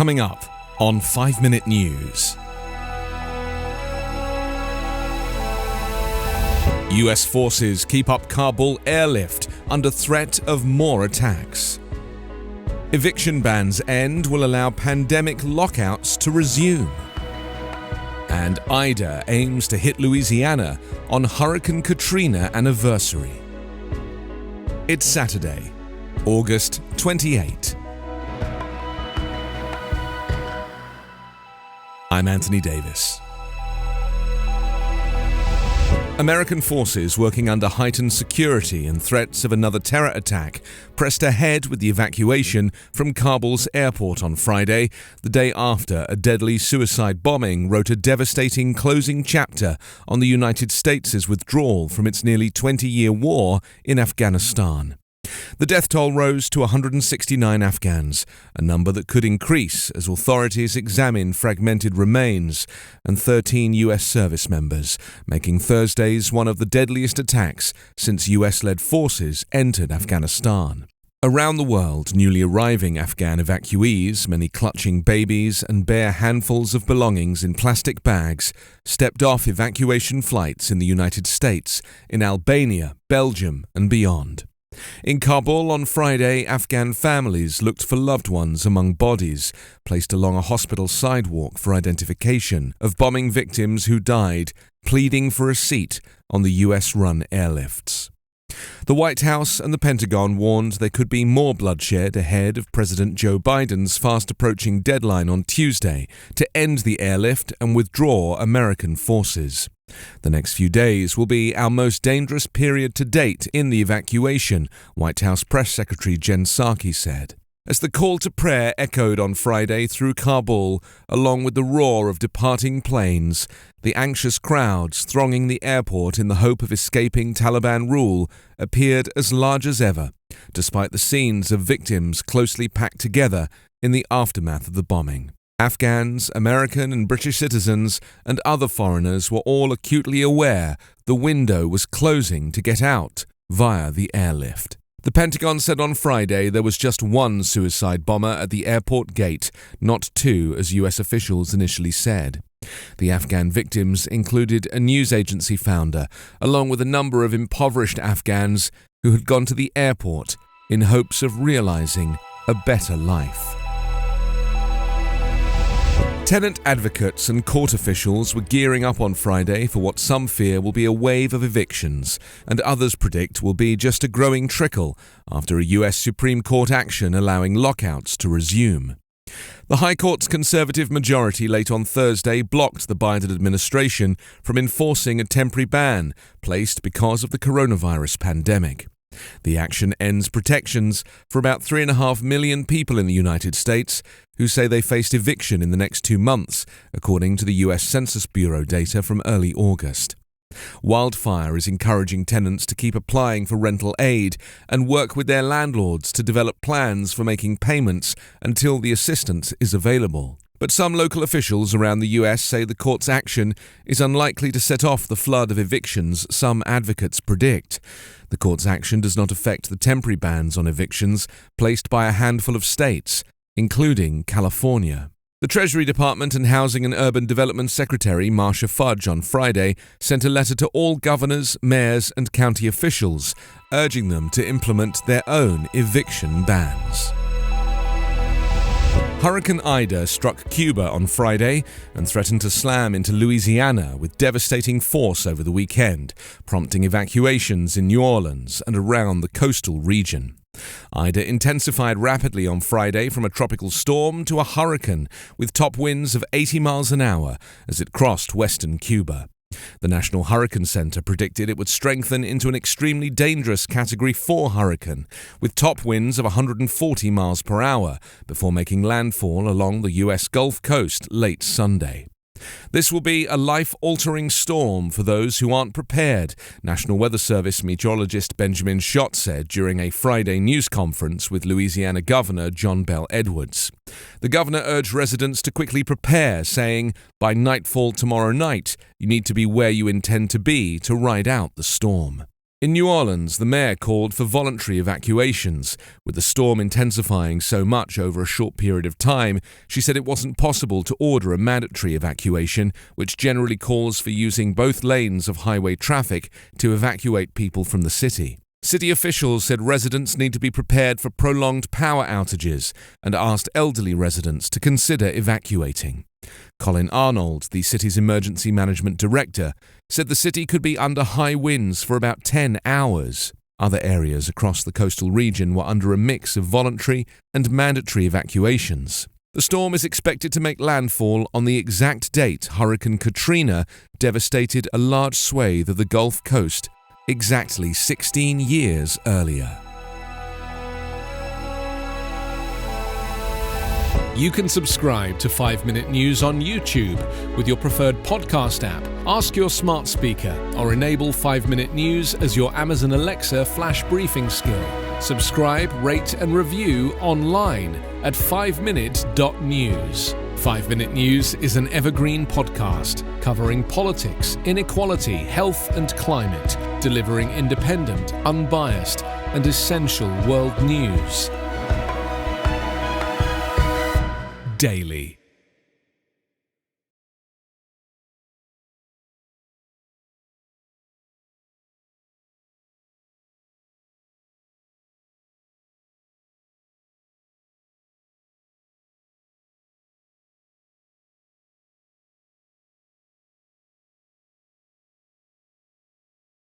Coming up on 5 Minute News. US forces keep up Kabul airlift under threat of more attacks. Eviction bans end will allow pandemic lockouts to resume. And Ida aims to hit Louisiana on Hurricane Katrina anniversary. It's Saturday, August 28. I'm Anthony Davis. American forces working under heightened security and threats of another terror attack pressed ahead with the evacuation from Kabul's airport on Friday, the day after a deadly suicide bombing wrote a devastating closing chapter on the United States' withdrawal from its nearly 20-year war in Afghanistan. The death toll rose to 169 Afghans, a number that could increase as authorities examine fragmented remains, and 13 US service members, making Thursday's one of the deadliest attacks since US-led forces entered Afghanistan. Around the world, newly arriving Afghan evacuees, many clutching babies and bare handfuls of belongings in plastic bags, stepped off evacuation flights in the United States, in Albania, Belgium, and beyond. In Kabul on Friday, Afghan families looked for loved ones among bodies placed along a hospital sidewalk for identification of bombing victims who died, pleading for a seat on the US-run airlifts. The White House and the Pentagon warned there could be more bloodshed ahead of President Joe Biden's fast-approaching deadline on Tuesday to end the airlift and withdraw American forces. The next few days will be our most dangerous period to date in the evacuation, White House Press Secretary Jen Psaki said. As the call to prayer echoed on Friday through Kabul, along with the roar of departing planes, the anxious crowds thronging the airport in the hope of escaping Taliban rule appeared as large as ever, despite the scenes of victims closely packed together in the aftermath of the bombing. Afghans, American and British citizens, and other foreigners were all acutely aware the window was closing to get out via the airlift. The Pentagon said on Friday there was just one suicide bomber at the airport gate, not two, as US officials initially said. The Afghan victims included a news agency founder, along with a number of impoverished Afghans who had gone to the airport in hopes of realizing a better life. Tenant advocates and court officials were gearing up on Friday for what some fear will be a wave of evictions, and others predict will be just a growing trickle after a US Supreme Court action allowing lockouts to resume. The High Court's Conservative majority late on Thursday blocked the Biden administration from enforcing a temporary ban placed because of the coronavirus pandemic. The action ends protections for about 3.5 million people in the United States who say they faced eviction in the next 2 months, according to the U.S. Census Bureau data from early August. Wildfire is encouraging tenants to keep applying for rental aid and work with their landlords to develop plans for making payments until the assistance is available. But some local officials around the US say the court's action is unlikely to set off the flood of evictions some advocates predict. The court's action does not affect the temporary bans on evictions placed by a handful of states, including California. The Treasury Department and Housing and Urban Development Secretary Marcia Fudge on Friday sent a letter to all governors, mayors and county officials, urging them to implement their own eviction bans. Hurricane Ida struck Cuba on Friday and threatened to slam into Louisiana with devastating force over the weekend, prompting evacuations in New Orleans and around the coastal region. Ida intensified rapidly on Friday from a tropical storm to a hurricane, with top winds of 80 miles an hour as it crossed western Cuba. The National Hurricane Center predicted it would strengthen into an extremely dangerous Category 4 hurricane, with top winds of 140 miles per hour, before making landfall along the U.S. Gulf Coast late Sunday. This will be a life-altering storm for those who aren't prepared, National Weather Service meteorologist Benjamin Schott said during a Friday news conference with Louisiana Governor John Bel Edwards. The governor urged residents to quickly prepare, saying, "By nightfall tomorrow night, you need to be where you intend to be to ride out the storm." In New Orleans, the mayor called for voluntary evacuations. With the storm intensifying so much over a short period of time, she said it wasn't possible to order a mandatory evacuation, which generally calls for using both lanes of highway traffic to evacuate people from the city. City officials said residents need to be prepared for prolonged power outages and asked elderly residents to consider evacuating. Colin Arnold, the city's emergency management director, said the city could be under high winds for about 10 hours. Other areas across the coastal region were under a mix of voluntary and mandatory evacuations. The storm is expected to make landfall on the exact date Hurricane Katrina devastated a large swathe of the Gulf Coast exactly 16 years earlier. You can subscribe to 5 Minute News on YouTube with your preferred podcast app. Ask your smart speaker or enable 5 Minute News as your Amazon Alexa flash briefing skill. Subscribe, rate and review online at 5minute.news. 5 Minute News is an Evergreen Podcast covering politics, inequality, health and climate, delivering independent, unbiased and essential world news daily.